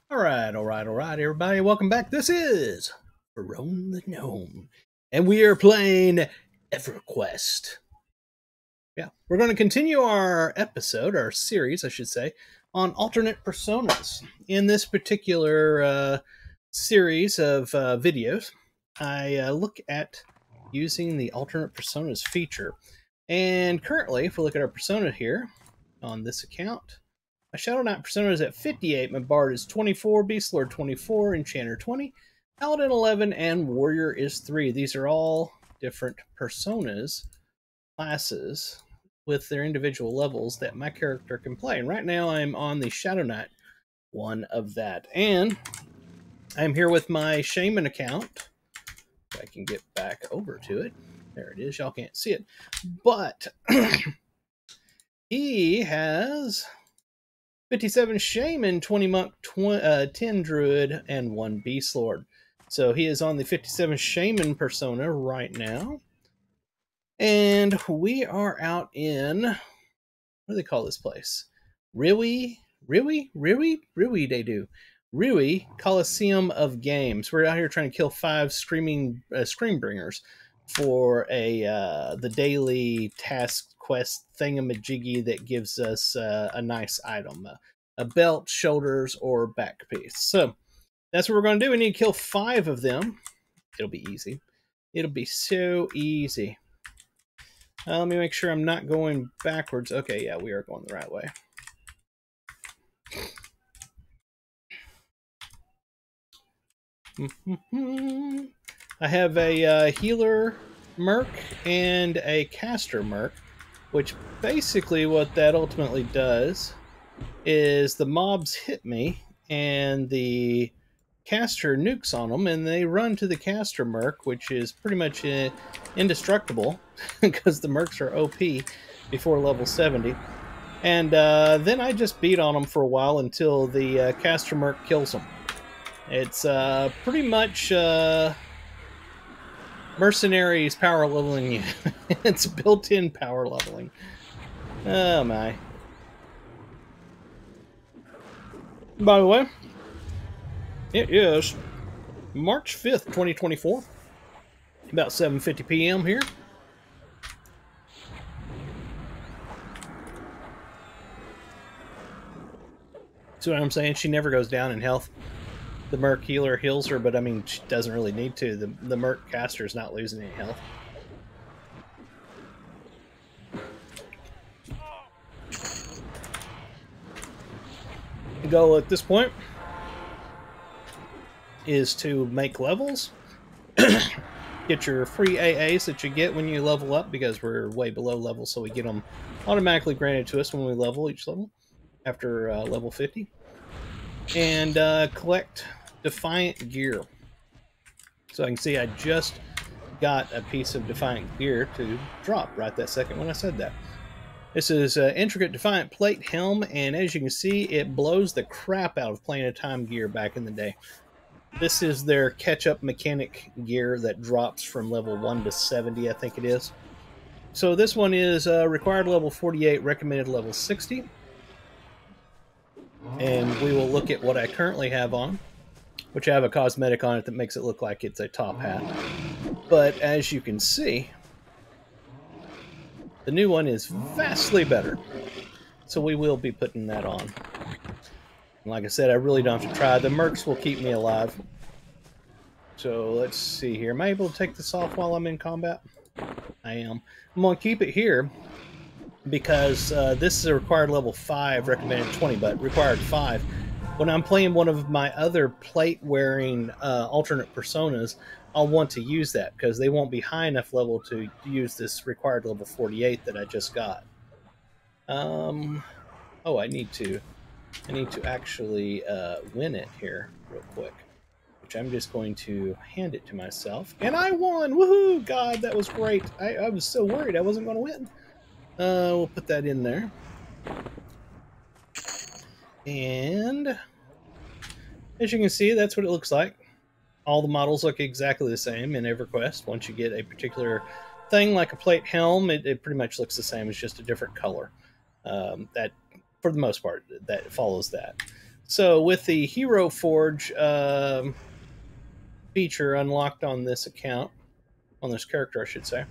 All right, everybody. Welcome back. This is Barone the Gnome, and we are playing EverQuest. Yeah, we're going to continue our episode, our series, I should say, on alternate personas. In this particular series of videos, I look at using the alternate personas feature. And currently, if we look at our persona here on this account, my Shadow Knight persona is at 58, my Bard is 24, Beast Lord 24, Enchanter 20, Paladin 11, and Warrior is 3. These are all different personas, classes, with their individual levels that my character can play. And right now I'm on the Shadow Knight one of that. And I'm here with my Shaman account. If I can get back over to it. There it is. Y'all can't see it. But he has 57 Shaman, 20 Monk, 10 Druid, and 1 Beast Lord. So he is on the 57 Shaman persona right now. And we are out in, what do they call this place? Riwi they do. Riwi, Coliseum of Games. We're out here trying to kill 5 screaming Screambringers for the daily task quest thingamajiggy that gives us a nice item, a belt, shoulders, or back piece. So that's what we're going to do. We need to kill 5 of them. It'll be easy. It'll be so easy. Let me make sure I'm not going backwards. Okay, yeah, we are going the right way. I have a healer merc and a caster merc, which basically what that ultimately does is the mobs hit me and the caster nukes on them, and they run to the caster merc, which is pretty much indestructible because the mercs are OP before level 70. And then I just beat on them for a while until the caster merc kills them. It's pretty much mercenaries power leveling you. It's built-in power leveling. Oh my. By the way, it is March 5th, 2024. About 7:50 p.m. here. See what I'm saying? She never goes down in health. The merc healer heals her, but I mean, she doesn't really need to. The merc caster is not losing any health. The goal at this point is to make levels. Get your free AAs that you get when you level up, because we're way below level, so we get them automatically granted to us when we level each level after level 50. And collect Defiant gear. So I can see I just got a piece of Defiant gear to drop right that second when I said that. This is intricate Defiant plate helm, and as you can see, it blows the crap out of Planet of Time gear back in the day. This is their catch-up mechanic gear that drops from level 1 to 70, I think it is. So this one is required level 48, recommended level 60. And we will look at what I currently have on, which I have a cosmetic on it that makes it look like it's a top hat. But as you can see, the new one is vastly better. So we will be putting that on. And like I said, I really don't have to try. The mercs will keep me alive. So let's see here. Am I able to take this off while I'm in combat? I am. I'm going to keep it here because this is a required level 5, recommended 20, but required 5. When I'm playing one of my other plate-wearing alternate personas, I'll want to use that because they won't be high enough level to use this required level 48 that I just got. Oh, I need to actually win it here real quick, which I'm just going to hand it to myself. And I won! Woohoo! God, that was great. I was so worried I wasn't going to win. We'll put that in there. And as you can see, that's what it looks like. All the models look exactly the same in EverQuest. Once you get a particular thing like a plate helm, it pretty much looks the same. It's just a different color. That, for the most part, that follows that. So with the Hero Forge feature unlocked on this account, on this character, I should say,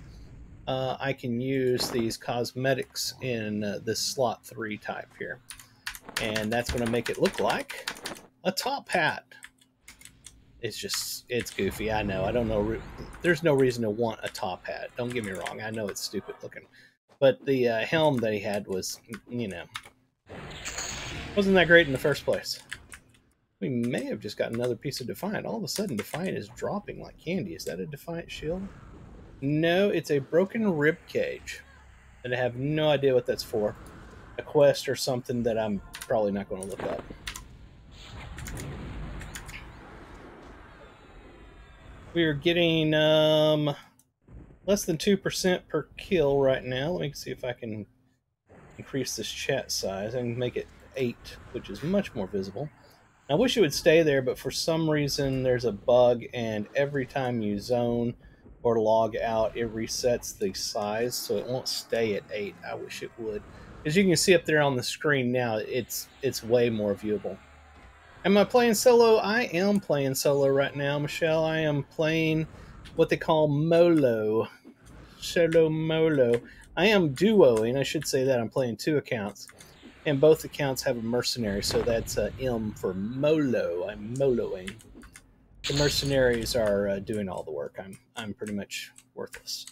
I can use these cosmetics in this slot 3 type here. And that's going to make it look like a top hat. It's goofy. I know. I don't know. There's no reason to want a top hat. Don't get me wrong. I know it's stupid looking. But the helm that he had was, wasn't that great in the first place. We may have just got another piece of Defiant. All of a sudden, Defiant is dropping like candy. Is that a Defiant shield? No, it's a broken rib cage. And I have no idea what that's for. A quest or something that I'm probably not going to look up. We are getting less than 2% per kill right now. Let me see if I can increase this chat size. I can make it 8, which is much more visible. I wish it would stay there, but for some reason there's a bug, and every time you zone or log out, it resets the size, so it won't stay at 8. I wish it would. As you can see up there on the screen now, it's way more viewable. Am I playing solo? I am playing solo right now, Michelle. I am playing what they call Molo. Solo Molo. I am duoing, I should say that. I'm playing 2 accounts. And both accounts have a mercenary, so that's M for Molo. I'm Moloing. The mercenaries are doing all the work. I'm pretty much worthless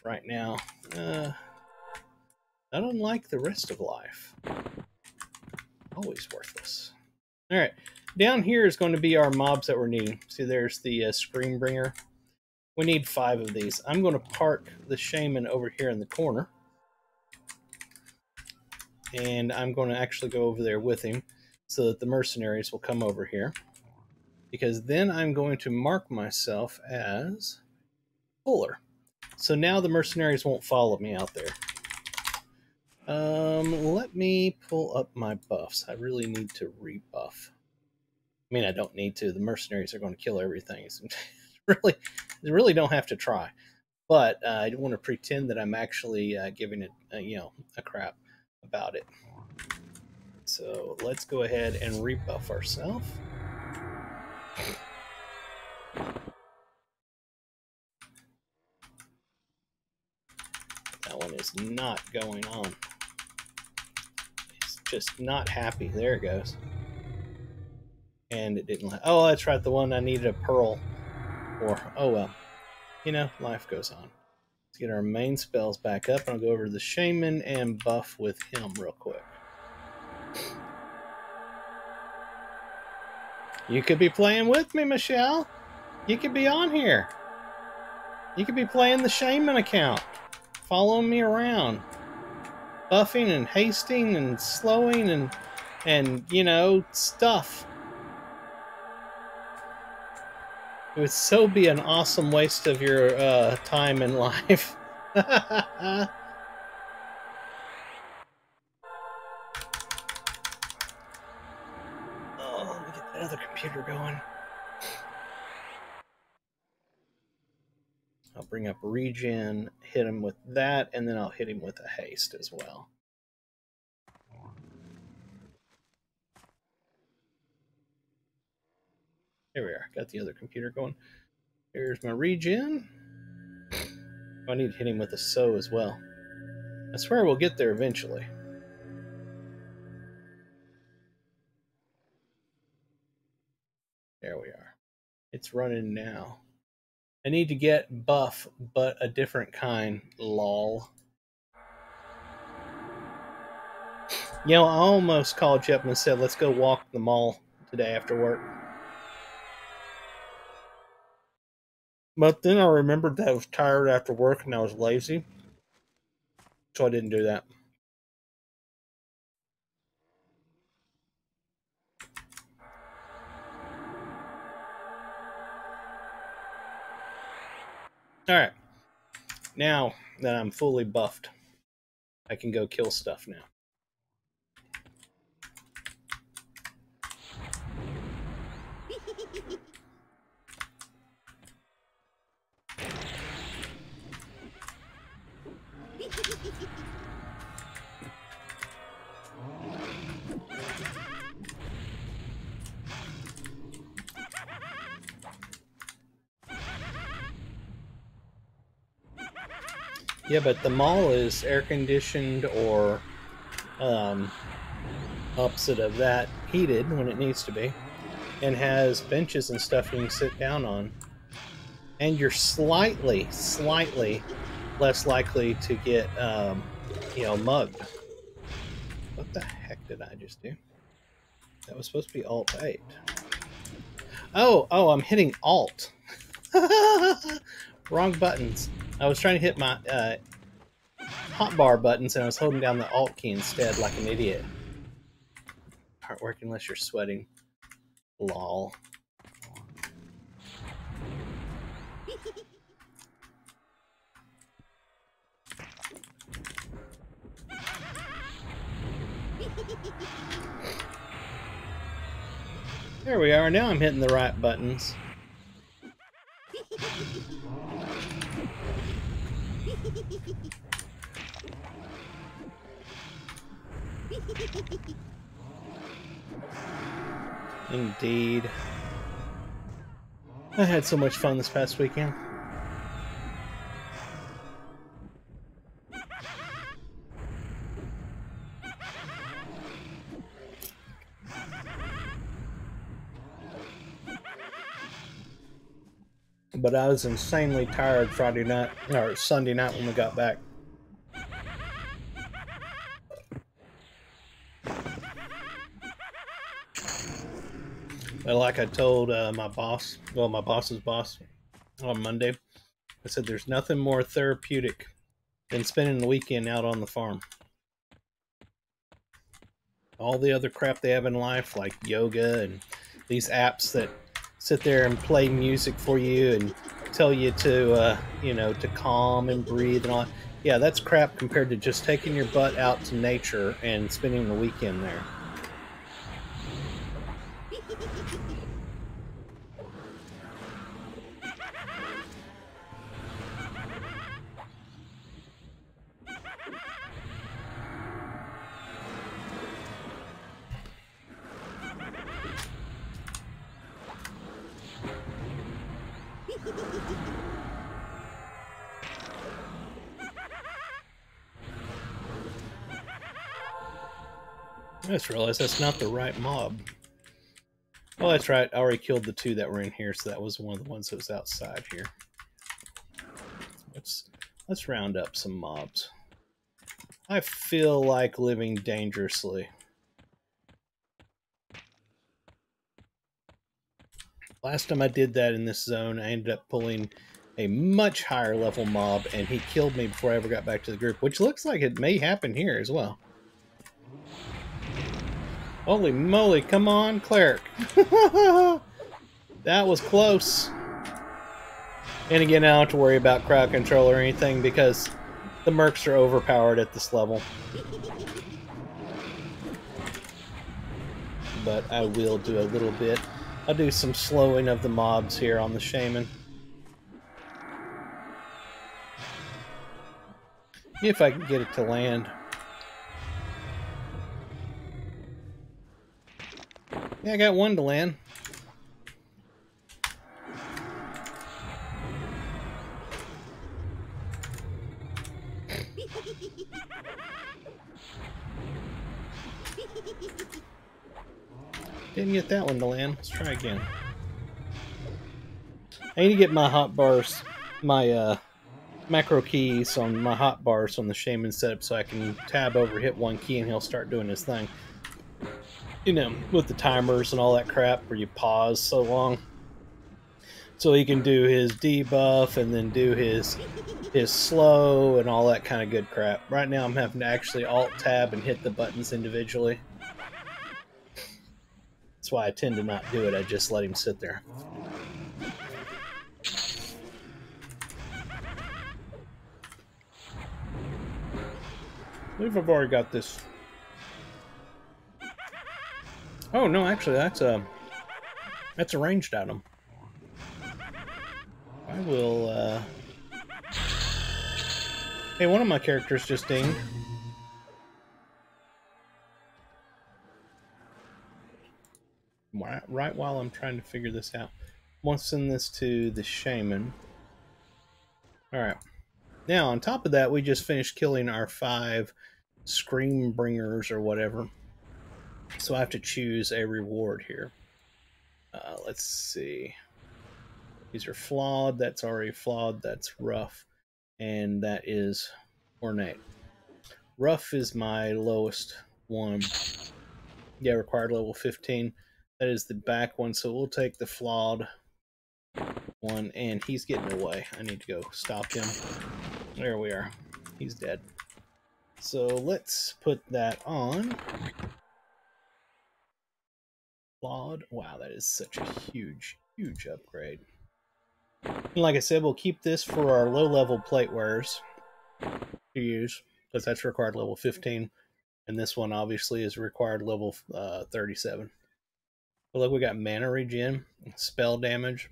right now. Not unlike the rest of life. Always worthless. All right, down here is going to be our mobs that we're needing. See, there's the Screambringer. We need 5 of these. I'm going to park the Shaman over here in the corner. And I'm going to actually go over there with him so that the mercenaries will come over here. Because then I'm going to mark myself as Fuller. So now the mercenaries won't follow me out there. Let me pull up my buffs. I really need to rebuff. I mean, I don't need to. The mercenaries are going to kill everything. It's really don't have to try. But I want to pretend that I'm actually giving it, a crap about it. So let's go ahead and rebuff ourselves. That one is not going on. It's just not happy. There it goes. And it didn't. Oh, that's right. The one I needed a pearl for. Oh, well. Life goes on. Let's get our main spells back up. I'll go over to the Shaman and buff with him real quick. You could be playing with me, Michelle. You could be on here. You could be playing the Shaman account. Following me around. Buffing and hasting and slowing and stuff. It would so be an awesome waste of your time in life. Oh, let me get that other computer going. I'll bring up regen, hit him with that, and then I'll hit him with a haste as well. There we are. Got the other computer going. Here's my regen. I need to hit him with a sow as well. I swear we'll get there eventually. There we are. It's running now. I need to get buff, but a different kind. Lol. I almost called you up and said, let's go walk the mall today after work. But then I remembered that I was tired after work and I was lazy. So I didn't do that. Alright. Now that I'm fully buffed, I can go kill stuff now. Yeah, but the mall is air conditioned or opposite of that, heated when it needs to be, and has benches and stuff you can sit down on. And you're slightly less likely to get, mugged. What the heck did I just do? That was supposed to be Alt 8. Oh, I'm hitting Alt. Wrong buttons. I was trying to hit my hotbar buttons and I was holding down the Alt key instead like an idiot. Aren't working unless you're sweating. Lol. There we are. Now I'm hitting the right buttons. Indeed. I had so much fun this past weekend. But I was insanely tired Friday night, or Sunday night when we got back. But like I told my boss, well, my boss's boss on Monday, I said there's nothing more therapeutic than spending the weekend out on the farm. All the other crap they have in life, like yoga and these apps that sit there and play music for you and tell you to, to calm and breathe and all that. Yeah, that's crap compared to just taking your butt out to nature and spending the weekend there. I just realized that's not the right mob. Oh, that's right. I already killed the two that were in here, so that was one of the ones that was outside here. Let's round up some mobs. I feel like living dangerously. Last time I did that in this zone, I ended up pulling a much higher level mob, and he killed me before I ever got back to the group, which looks like it may happen here as well. Holy moly, come on, cleric. That was close. And again, I don't have to worry about crowd control or anything because the mercs are overpowered at this level. But I will do a little bit. I'll do some slowing of the mobs here on the shaman. If I can get it to land. Yeah, I got one to land. Didn't get that one to land. Let's try again. I need to get my hotbars, my macro keys on my hotbars on the shaman setup so I can tab over, hit one key, and he'll start doing his thing. You know, with the timers and all that crap where you pause so long. So he can do his debuff and then do his slow and all that kind of good crap. Right now I'm having to actually alt-tab and hit the buttons individually. That's why I tend to not do it. I just let him sit there. I believe I've already got this. Oh no, actually that's a ranged item. I will Hey, one of my characters just dinged. Right while I'm trying to figure this out. I want to send this to the shaman. Alright. Now, on top of that, we just finished killing our 5 Scream Bringers or whatever. So I have to choose a reward here. Let's see. These are flawed. That's already flawed. That's rough. And that is ornate. Rough is my lowest one. Yeah, required level 15. That is the back one. So we'll take the flawed one. And he's getting away. I need to go stop him. There we are. He's dead. So let's put that on. Flawed. Wow, that is such a huge, huge upgrade. And like I said, we'll keep this for our low-level plate wearers to use, because that's required level 15. And this one, obviously, is required level 37. But look, we got mana regen, spell damage.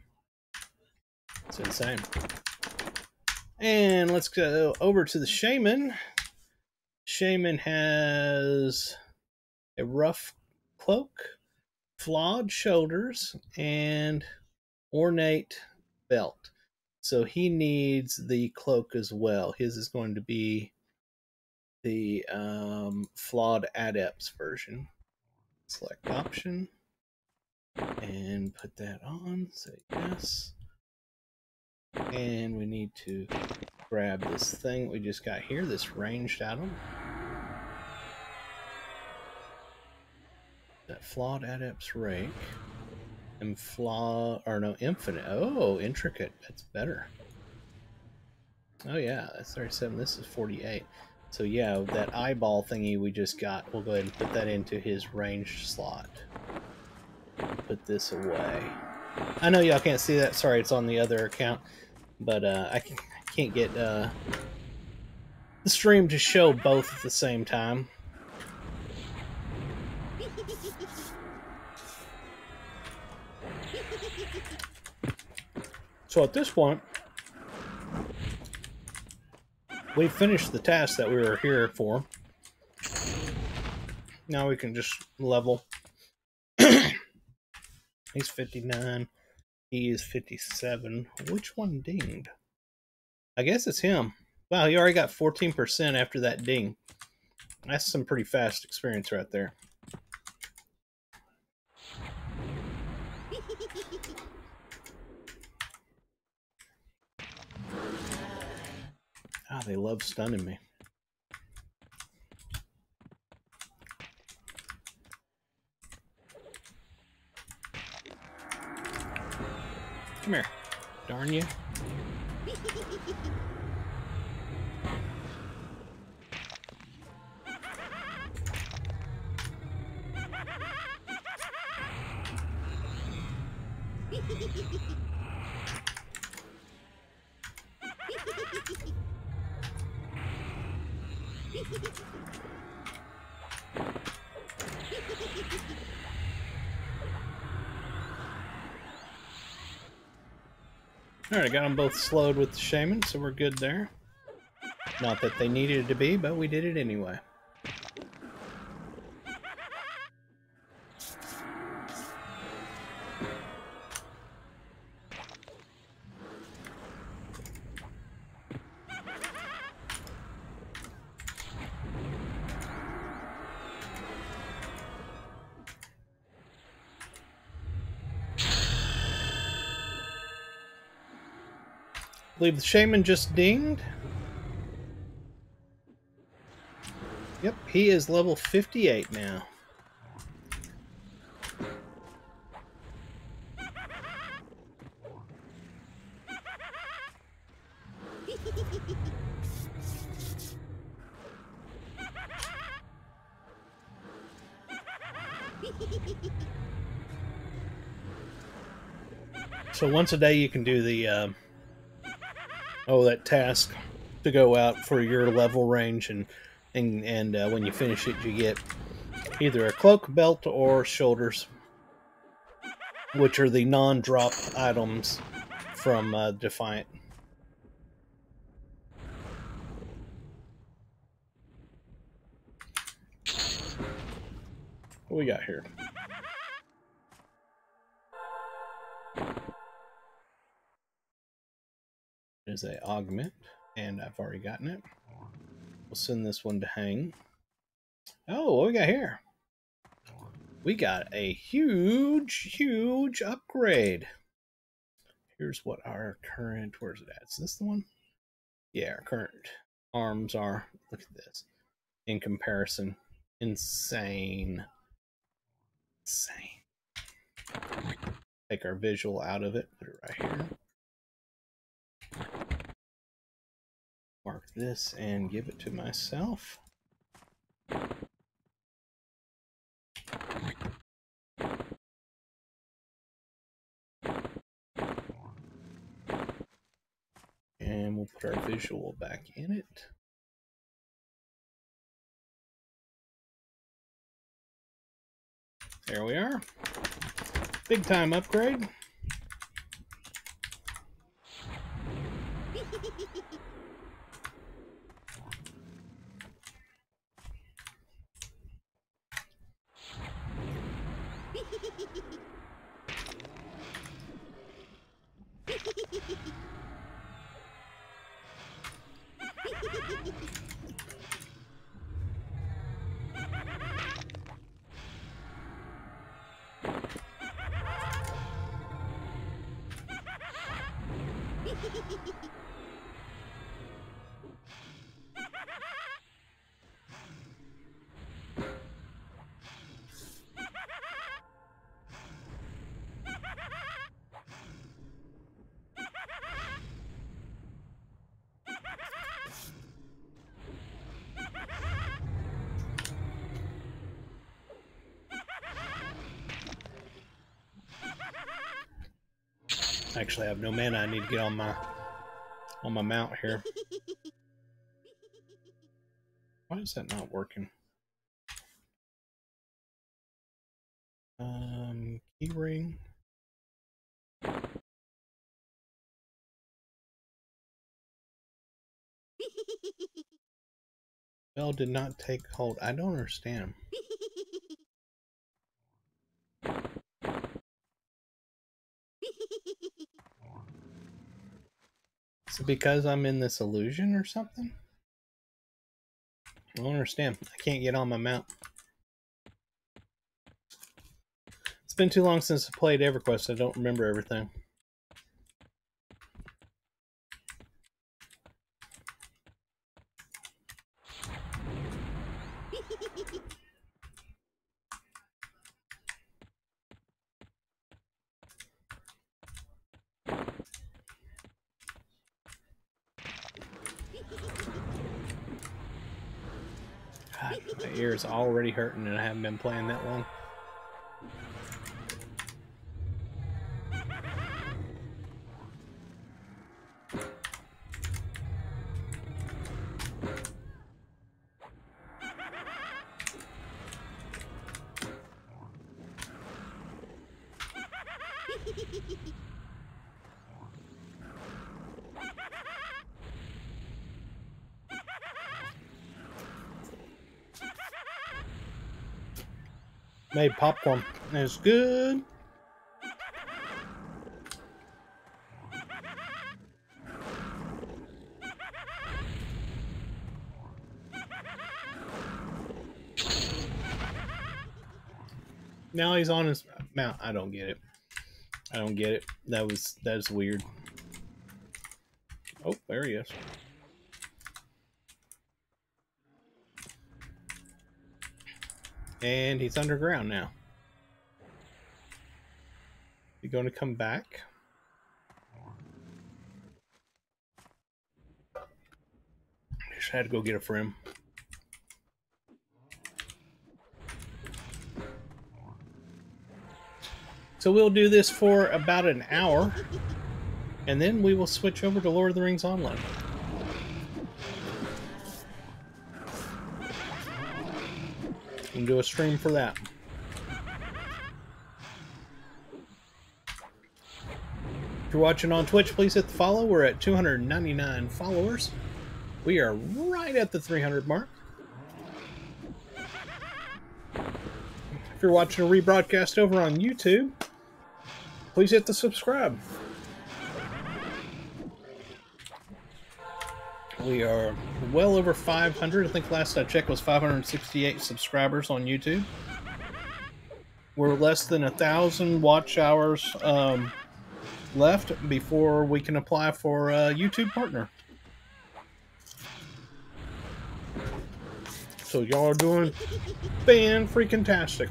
It's insane. And let's go over to the Shaman. Shaman has a rough cloak, flawed shoulders, and ornate belt. So he needs the cloak as well. His is going to be the flawed adepts version. Select option and put that on. Say yes. And we need to grab this thing we just got here, this ranged item. That flawed adepts rake. And infinite. Oh, intricate. That's better. Oh yeah, that's 37. This is 48. So yeah, that eyeball thingy we just got, we'll go ahead and put that into his ranged slot. Put this away. I know y'all can't see that. Sorry, it's on the other account. But I can't get the stream to show both at the same time. So at this point, we finished the task that we were here for. Now we can just level. He's 59. He is 57. Which one dinged? I guess it's him. Wow, he already got 14% after that ding. That's some pretty fast experience right there. Ah, they love stunning me. Come here. Darn you. Alright, I got them both slowed with the Shaman, so we're good there. Not that they needed to be, but we did it anyway. I believe the Shaman just dinged. Yep, he is level 58 now. So once a day you can do the that task to go out for your level range, and when you finish it you get either a cloak, belt, or shoulders, which are the non-drop items from Defiant. What we got here? There's a augment. And I've already gotten it. We'll send this one to hang. Oh, what we got here? We got a huge upgrade. Here's what our current, where's it at? Is this the one? Yeah, our current arms are. Look at this. In comparison. Insane. Insane. Take our visual out of it. Put it right here. Mark this and give it to myself. And we'll put our visual back in it. There we are. Big time upgrade. Actually, I have no mana. I need to get on my mount here. Why is that not working? Keyring. Bell did not take hold. I don't understand. Is it because I'm in this illusion or something? I don't understand. I can't get on my mount. It's been too long since I played EverQuest. I don't remember everything. God, my ear is already hurting and I haven't been playing that long. Made popcorn. It's good. Now he's on his mount. I don't get it. I don't get it. That's weird. Oh, there he is. And he's underground now. You going to come back? Just had to go get a friend. So we'll do this for about an hour, and then we will switch over to Lord of the Rings Online. And do a stream for that. If you're watching on Twitch, please hit the follow. We're at 299 followers. We are right at the 300 mark. If you're watching a rebroadcast over on YouTube, please hit the subscribe. We are well over 500. I think last I checked was 568 subscribers on YouTube. We're less than 1,000 watch hours left before we can apply for a YouTube partner. So y'all are doing fan-freaking-tastic.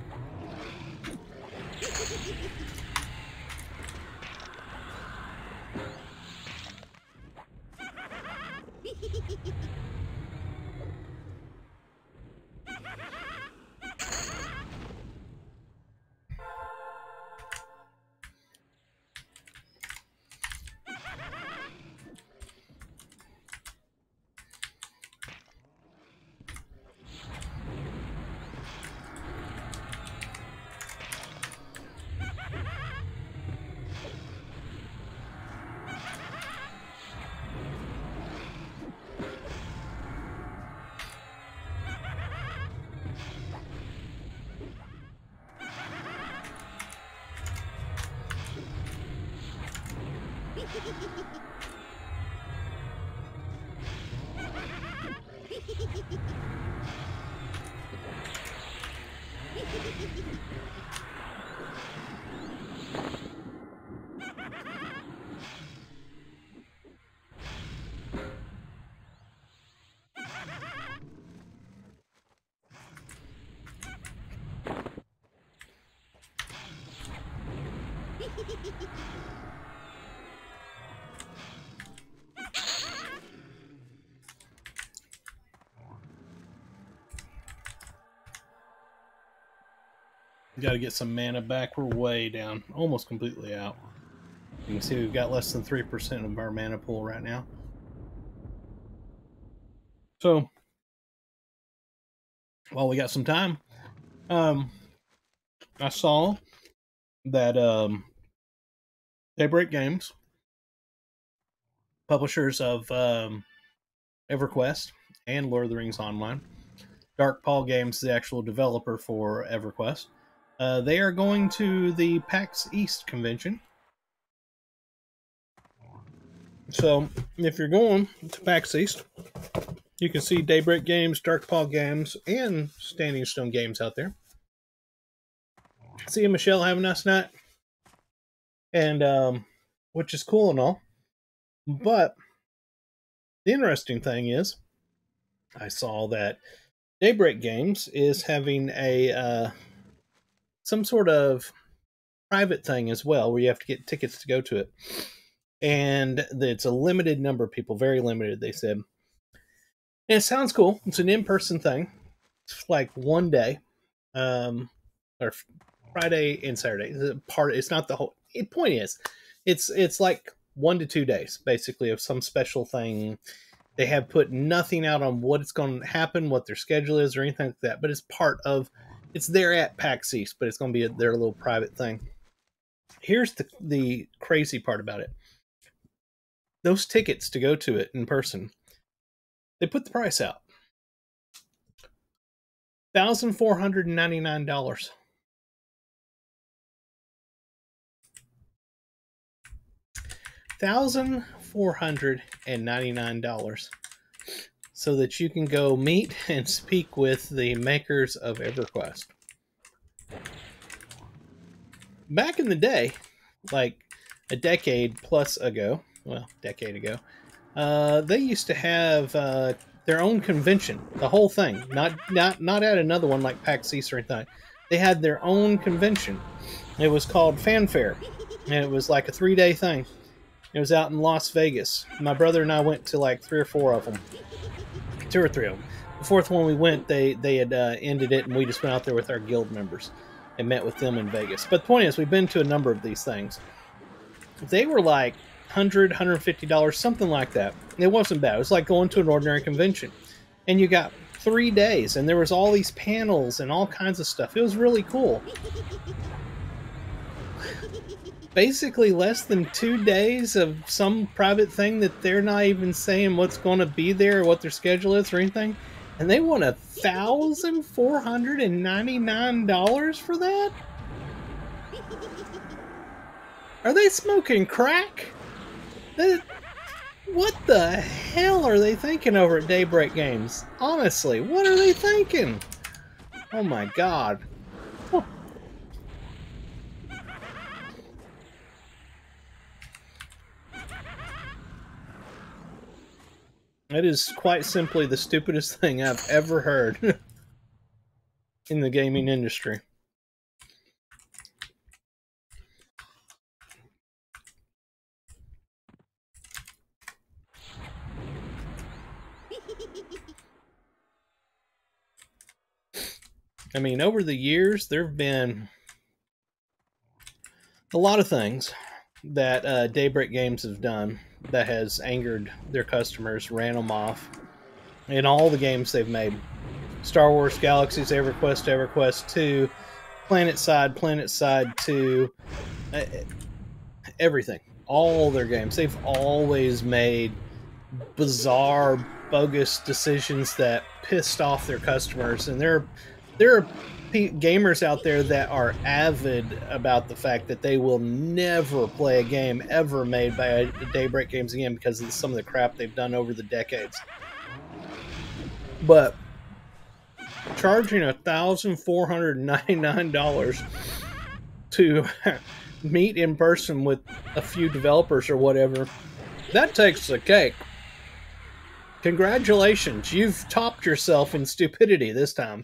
Got to get some mana back. We're way down, almost completely out. You can see we've got less than 3% of our mana pool right now. So, while we got some time, I saw that Daybreak Games, publishers of EverQuest and Lord of the Rings Online, Dark Paw Games, the actual developer for EverQuest, they are going to the PAX East convention. So, if you're going to PAX East, you can see Daybreak Games, Dark Paw Games, and Standing Stone Games out there. See you, Michelle. Have a nice night. And, which is cool and all. But, the interesting thing is, I saw that Daybreak Games is having a some sort of private thing as well, where you have to get tickets to go to it. And it's a limited number of people, very limited, they said. And it sounds cool. It's an in-person thing. It's like one day, or Friday and Saturday. It's not the whole. The point is, it's like 1 to 2 days, basically, of some special thing. They have put nothing out on what it's going to happen, what their schedule is, or anything like that. But it's part of. It's there at PAX East, but it's going to be their little private thing. Here's the crazy part about it. Those tickets to go to it in person, they put the price out. $1,499. $1,499 so that you can go meet and speak with the makers of EverQuest. Back in the day, like a decade plus ago, decade ago, they used to have their own convention, the whole thing, not at another one like PAX East or anything. They had their own convention. It was called Fanfare, and it was like a 3-day thing. It was out in Las Vegas. My brother and I went to like 3 or 4 of them. 2 or 3 of them. The 4th one we went, they had ended it, and we just went out there with our guild members and met with them in Vegas. But the point is, we've been to a number of these things. They were like $100, $150, something like that. It wasn't bad. It was like going to an ordinary convention. And you got 3 days, and there was all these panels and all kinds of stuff. It was really cool. Basically less than 2 days of some private thing that they're not even saying what's going to be there or what their schedule is or anything. And they want $1,499 for that? Are they smoking crack? What the hell are they thinking over at Daybreak Games? Honestly, what are they thinking? Oh my god. Oh. That is quite simply the stupidest thing I've ever heard in the gaming industry. I mean, over the years, there have been a lot of things that Daybreak Games have done that has angered their customers, ran them off in all the games they've made. Star Wars Galaxies, EverQuest, EverQuest 2, PlanetSide 2, everything. All their games. They've always made bizarre, bogus decisions that pissed off their customers, and there are gamers out there that are avid about the fact that they will never play a game ever made by Daybreak Games again because of some of the crap they've done over the decades. But charging $1,499 to meet in person with a few developers or whatever, that takes the cake. Congratulations, you've topped yourself in stupidity this time.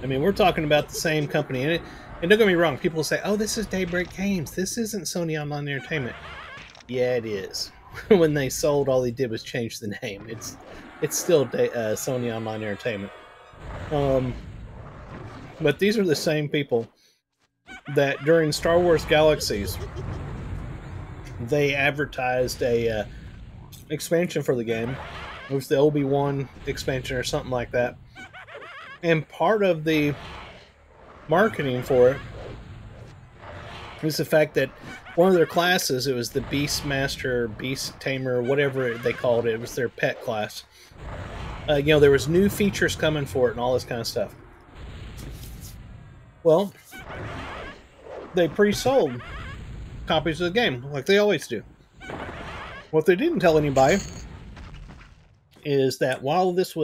I mean, we're talking about the same company, and don't get me wrong, people say, oh, this is Daybreak Games, this isn't Sony Online Entertainment. Yeah, it is. When they sold, all they did was change the name. It's still Sony Online Entertainment. But these are the same people that during Star Wars Galaxies, they advertised a expansion for the game. It was the Obi-Wan expansion or something like that. And part of the marketing for it was the fact that one of their classes, it was the Beastmaster, Beast Tamer, whatever they called it. It was their pet class. You know, there was new features coming for it and all this kind of stuff. Well, they pre-sold copies of the game, like they always do. What they didn't tell anybody is that while this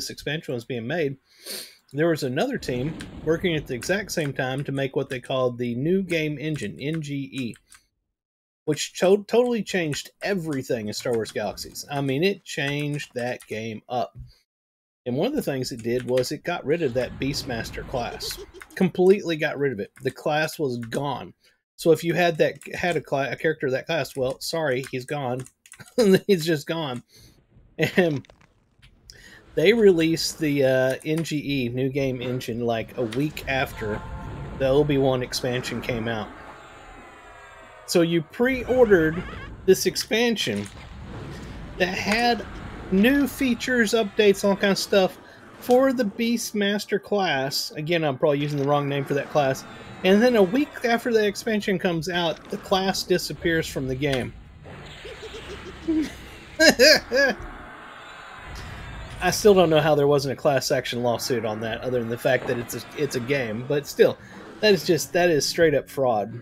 expansion was being made, there was another team working at the exact same time to make what they called the New Game Engine, NGE, which totally changed everything in Star Wars Galaxies. I mean, it changed that game up. And one of the things it did was it got rid of that Beastmaster class. Completely got rid of it. The class was gone. So if you had a character of that class, well, sorry, he's gone. He's just gone. And they released the NGE, New Game Engine, like a week after the Obi-Wan expansion came out. So you pre-ordered this expansion that had new features, updates, all kinds of stuff for the Beastmaster class. Again, I'm probably using the wrong name for that class. And then a week after the expansion comes out, the class disappears from the game. I still don't know how there wasn't a class action lawsuit on that, other than the fact that it's a game. But still, that is straight up fraud.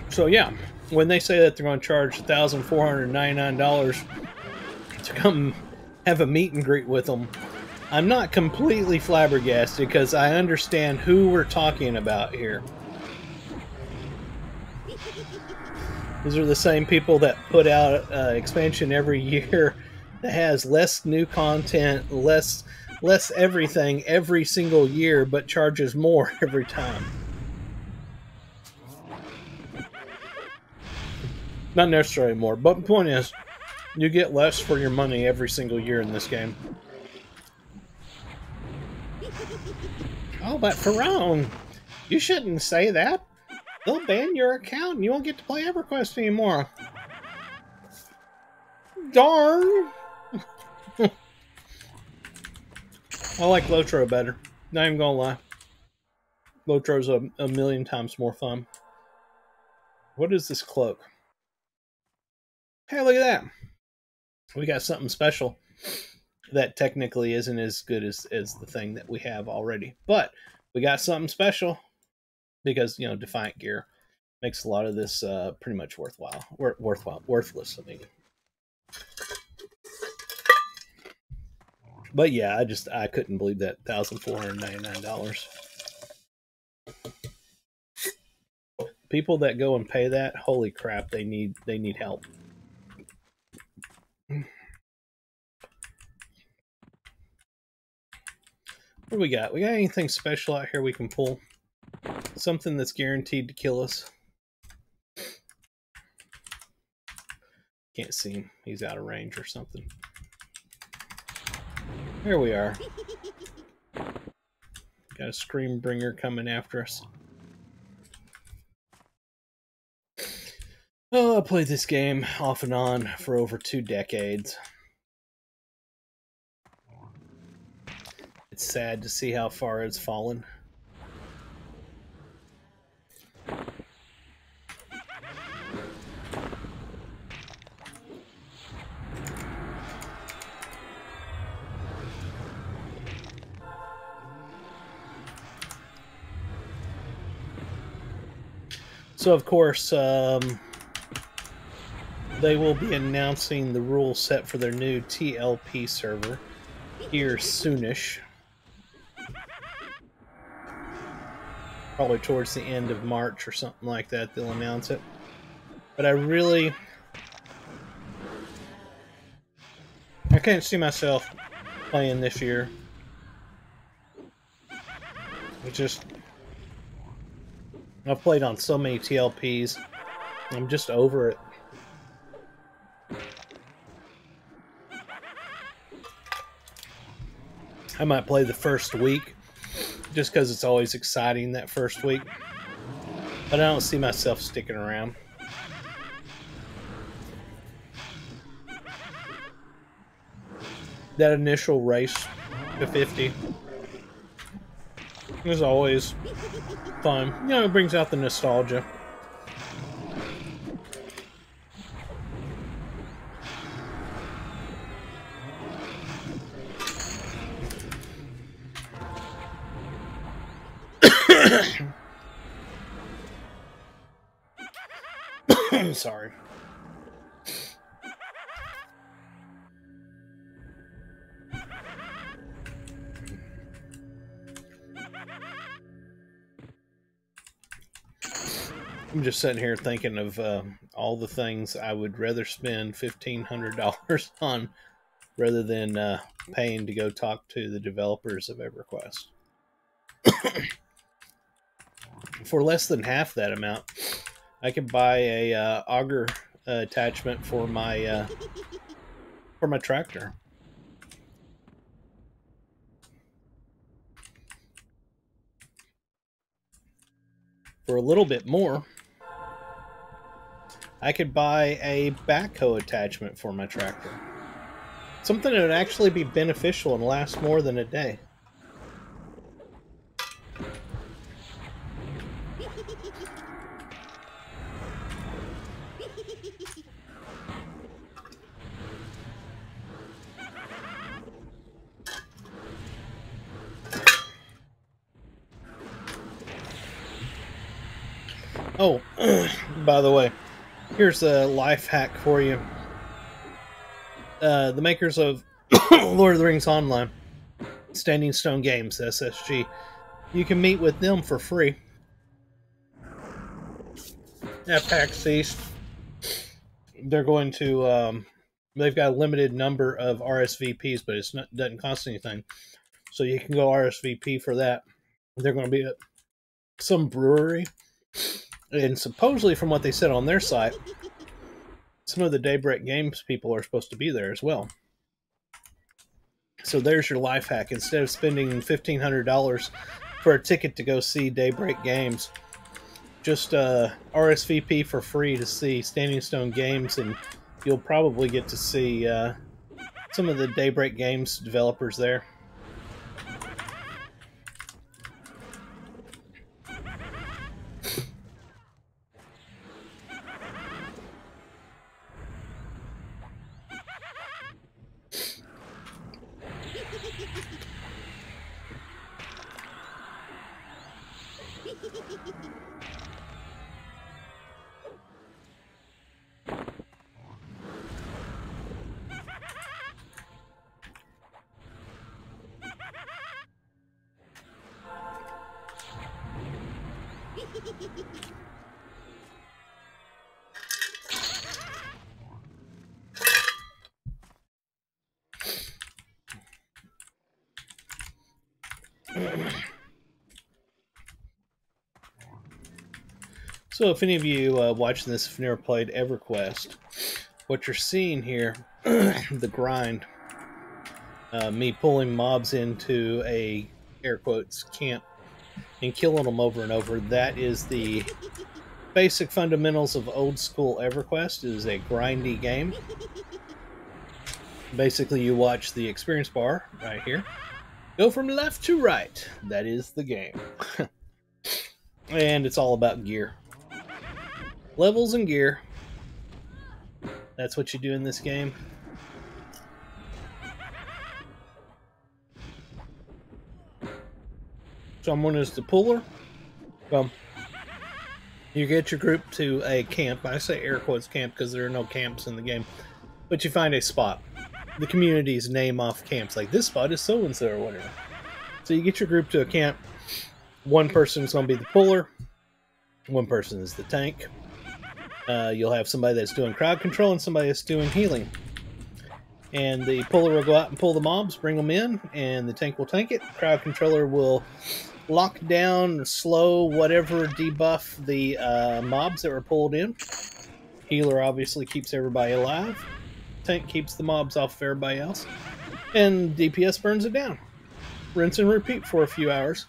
So yeah, when they say that they're going to charge $1,499 to come have a meet and greet with them, I'm not completely flabbergasted because I understand who we're talking about here. These are the same people that put out expansion every year that has less new content, less everything every single year, but charges more every time. Not necessarily more, but the point is, you get less for your money every single year in this game. Oh, but Ferone, you shouldn't say that. They'll ban your account and you won't get to play EverQuest anymore. Darn! I like Lotro better. Not even gonna lie. Lotro's a million times more fun. What is this cloak? Hey, look at that. We got something special that technically isn't as good as the thing that we have already. But we got something special because, you know, Defiant gear makes a lot of this pretty much worthless. I mean. But yeah, I couldn't believe that $1,499. People that go and pay that, holy crap, they need help. What do we got? We got anything special out here we can pull? Something that's guaranteed to kill us. Can't see him. He's out of range or something. Here we are. Got a Scream Bringer coming after us. Oh, I played this game off and on for over 2 decades. It's sad to see how far it's fallen. So, of course, they will be announcing the rules set for their new TLP server here soonish. Probably towards the end of March or something like that, they'll announce it. But I can't see myself playing this year. It's just, I've played on so many TLPs. I'm just over it. I might play the first week just because it's always exciting that first week. But I don't see myself sticking around. That initial race to 50 is always fun. You know, it brings out the nostalgia. Sorry. I'm just sitting here thinking of all the things I would rather spend $1,500 on rather than paying to go talk to the developers of EverQuest. For less than half that amount, I could buy a auger attachment for my tractor. For a little bit more, I could buy a backhoe attachment for my tractor. Something that would actually be beneficial and last more than a day. Oh, by the way, here's a life hack for you. The makers of Lord of the Rings Online, Standing Stone Games, SSG, you can meet with them for free at PAX East. They're going to, they've got a limited number of RSVPs, but it doesn't cost anything. So you can go RSVP for that. They're going to be at some brewery. And supposedly, from what they said on their site, some of the Daybreak Games people are supposed to be there as well. So there's your life hack. Instead of spending $1,500 for a ticket to go see Daybreak Games, just RSVP for free to see Standing Stone Games, and you'll probably get to see some of the Daybreak Games developers there. So if any of you watching this have never played EverQuest, what you're seeing here, the grind, me pulling mobs into a, air quotes, camp and killing them over and over, that is the basic fundamentals of old school EverQuest. It is a grindy game. Basically, you watch the experience bar right here go from left to right. That is the game. And it's all about gear. Levels and gear. That's what you do in this game. Someone is the puller. Well, you get your group to a camp. I say air quotes camp because there are no camps in the game. But you find a spot. The communities name off camps. Like, this spot is so-and-so or whatever. So you get your group to a camp. One person is going to be the puller. One person is the tank. You'll have somebody that's doing crowd control and somebody that's doing healing. And the puller will go out and pull the mobs, bring them in, and the tank will tank it. Crowd controller will lock down, slow, whatever, debuff the mobs that were pulled in. Healer obviously keeps everybody alive. Tank keeps the mobs off of everybody else. And DPS burns it down. Rinse and repeat for a few hours.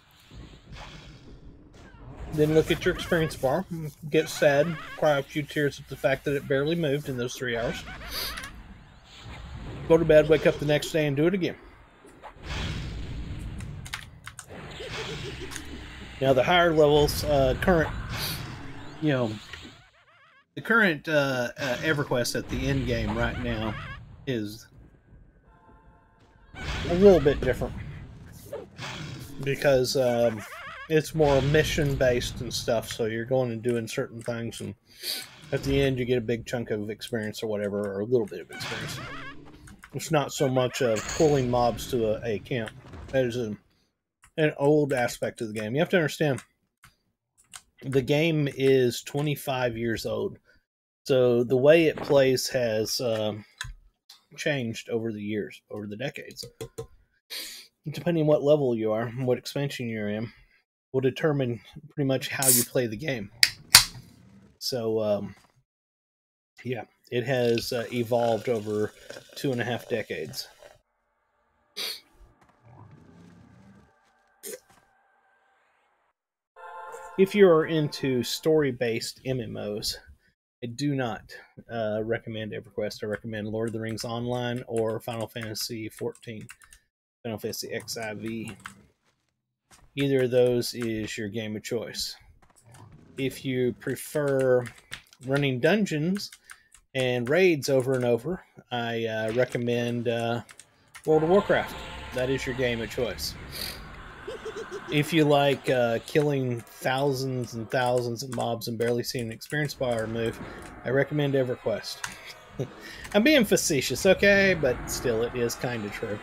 Then look at your experience bar. Get sad, cry a few tears at the fact that it barely moved in those 3 hours. Go to bed, wake up the next day, and do it again. Now the higher levels, current, the current EverQuest at the end game right now is a little bit different because it's more mission based and stuff. So you're going and doing certain things, and at the end you get a big chunk of experience or whatever, or a little bit of experience. It's not so much of pulling mobs to a camp. That is an old aspect of the game. You have to understand, the game is 25 years old. So the way it plays has changed over the years, over the decades. Depending on what level you are, what expansion you're in, will determine pretty much how you play the game. So, yeah, it has evolved over 2.5 decades. If you're into story-based MMOs, I do not recommend EverQuest. I recommend Lord of the Rings Online or Final Fantasy XIV, Final Fantasy XIV. Either of those is your game of choice. If you prefer running dungeons and raids over and over, I recommend World of Warcraft. That is your game of choice. If you like killing thousands and thousands of mobs and barely seeing an experience bar move, I recommend EverQuest. I'm being facetious, okay? But still, it is kind of true.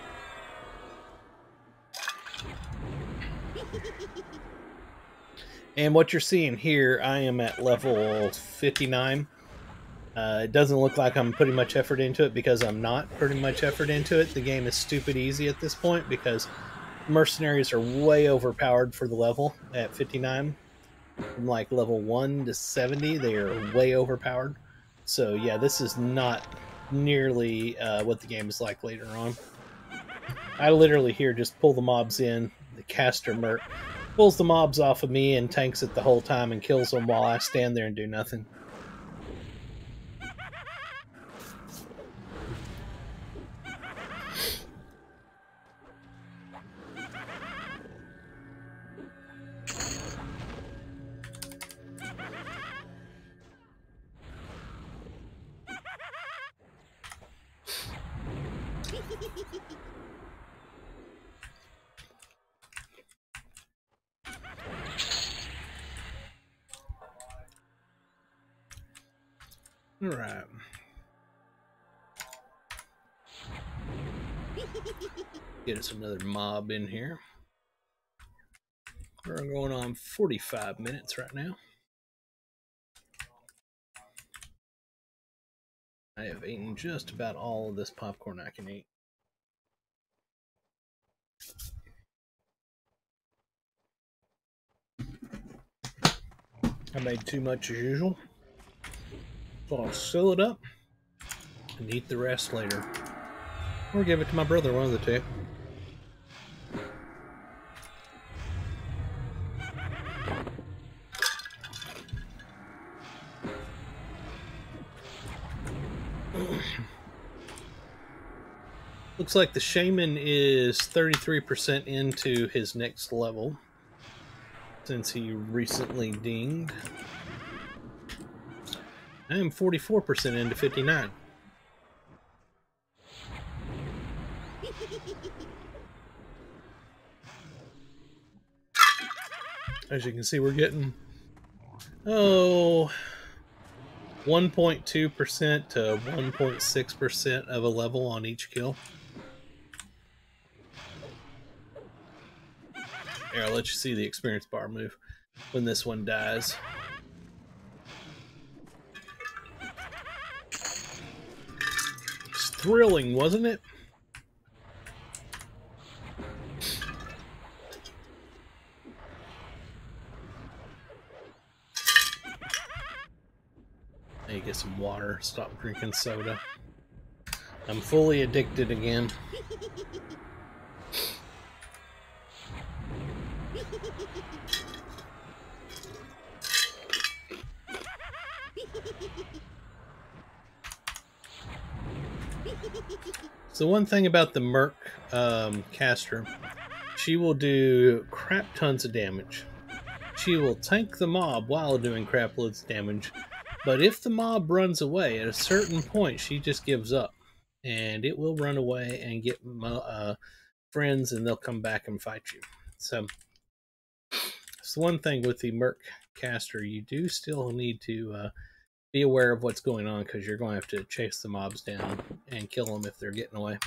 And what you're seeing here, I am at level 59. It doesn't look like I'm putting much effort into it because I'm not putting much effort into it. The game is stupid easy at this point because mercenaries are way overpowered for the level at 59. From like level 1 to 70, they are way overpowered. So yeah, this is not nearly what the game is like later on. I literally here just pull the mobs in. The caster merc pulls the mobs off of me and tanks it the whole time and kills them while I stand there and do nothing. All right. Get us another mob in here. We're going on 45 minutes right now. I have eaten just about all of this popcorn I can eat. I made too much as usual, so I'll seal it up and eat the rest later. Or give it to my brother, one of the two. Looks like the shaman is 33% into his next level since he recently dinged. I am 44% into 59. As you can see, we're getting 1.2% to 1.6% of a level on each kill. Here, I'll let you see the experience bar move when this one dies. It's thrilling, wasn't it? Hey, get some water. Stop drinking soda. I'm fully addicted again. So one thing about the Merc caster, she will do crap tons of damage. She will tank the mob while doing crap loads of damage. But if the mob runs away, at a certain point, she just gives up. And it will run away and get friends, and they'll come back and fight you. So, it's the one thing with the Merc caster. You do still need to be aware of what's going on, because you're going to have to chase the mobs down and kill them if they're getting away.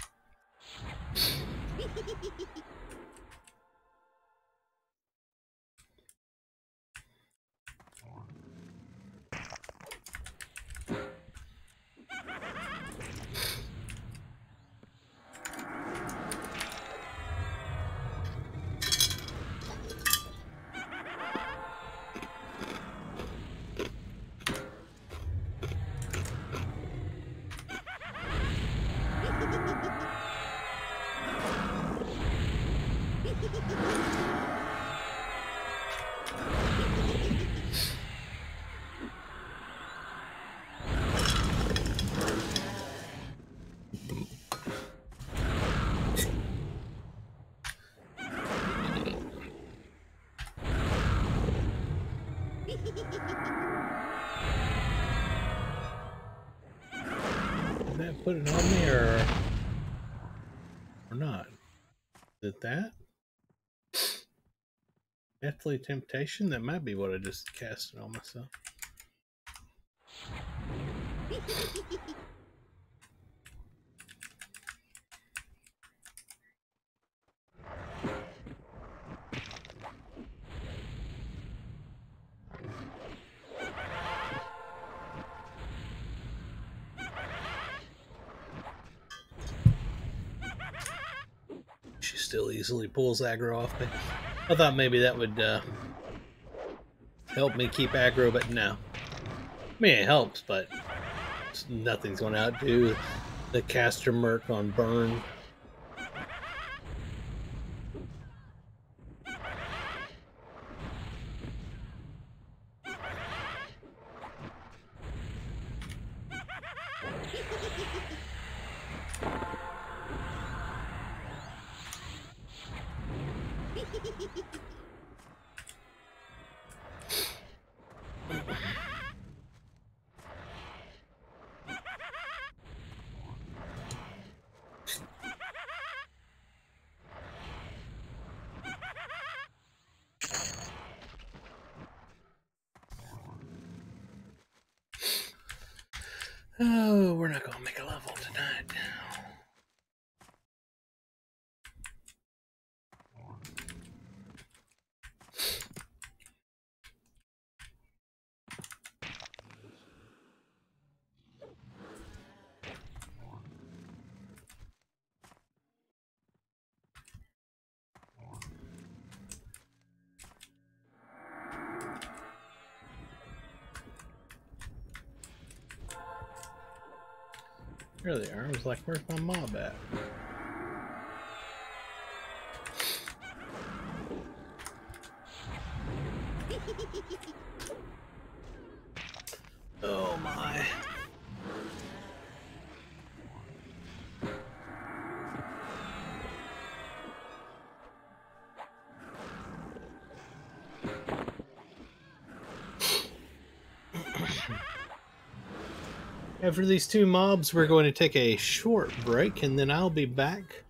Did that put it on me or not? Is it that? Deathly Temptation? That might be what I just casted on myself. She still easily pulls aggro off me. I thought maybe that would help me keep aggro, but no. I mean, it helps, but nothing's going to outdo the caster Merc on burn. Oh, we're not going to make a level tonight. There they are. I was like, where's my mob at? Oh my. After these two mobs, we're going to take a short break, and then I'll be back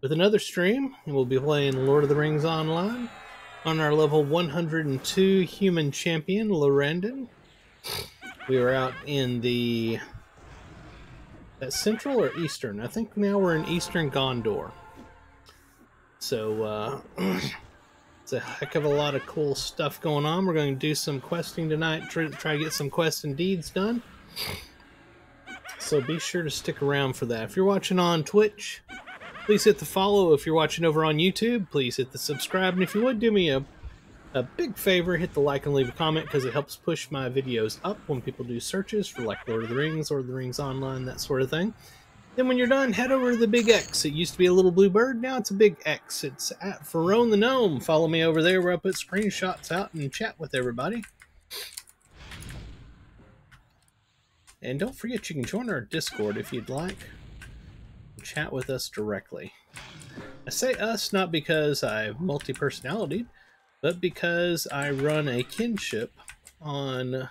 with another stream, and we'll be playing Lord of the Rings Online on our level 102 human champion, Lorandon. We were out in the... Central or Eastern? I think now we're in Eastern Gondor. So, it's a heck of a lot of cool stuff going on. We're going to do some questing tonight, try to get some quests and deeds done. So be sure to stick around for that. If you're watching on Twitch, please hit the follow. If you're watching over on YouTube, please hit the subscribe. And if you would do me a big favor, hit the like and leave a comment, because it helps push my videos up when people do searches for like Lord of the Rings Online, that sort of thing. Then when you're done, head over to the big X. It used to be a little blue bird, now it's a big X. It's at Farone the Gnome. Follow me over there where I put screenshots out and chat with everybody. And don't forget, you can join our Discord if you'd like. Chat with us directly. I say us not because I'm multi-personality, but because I run a kinship on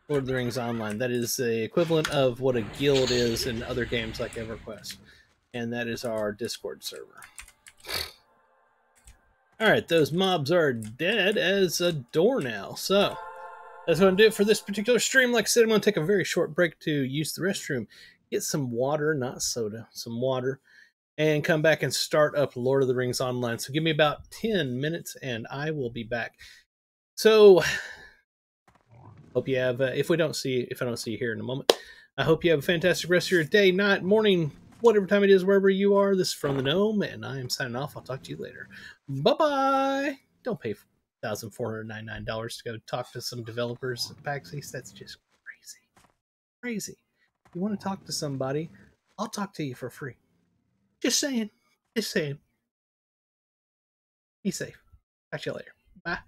Lord of the Rings Online. That is the equivalent of what a guild is in other games like EverQuest. And that is our Discord server. Alright, those mobs are dead as a door now. So, that's going to do it for this particular stream. Like I said, I'm going to take a very short break to use the restroom, get some water, not soda, some water, and come back and start up Lord of the Rings Online. So give me about 10 minutes and I will be back. So hope you have, if I don't see you here in a moment, I hope you have a fantastic rest of your day, night, morning, whatever time it is, wherever you are. This is From the Gnome, and I am signing off. I'll talk to you later. Bye-bye. Don't pay $1,499 to go talk to some developers at PAX East. That's just crazy. If you want to talk to somebody, I'll talk to you for free. Just saying. Be safe. Catch you later. Bye.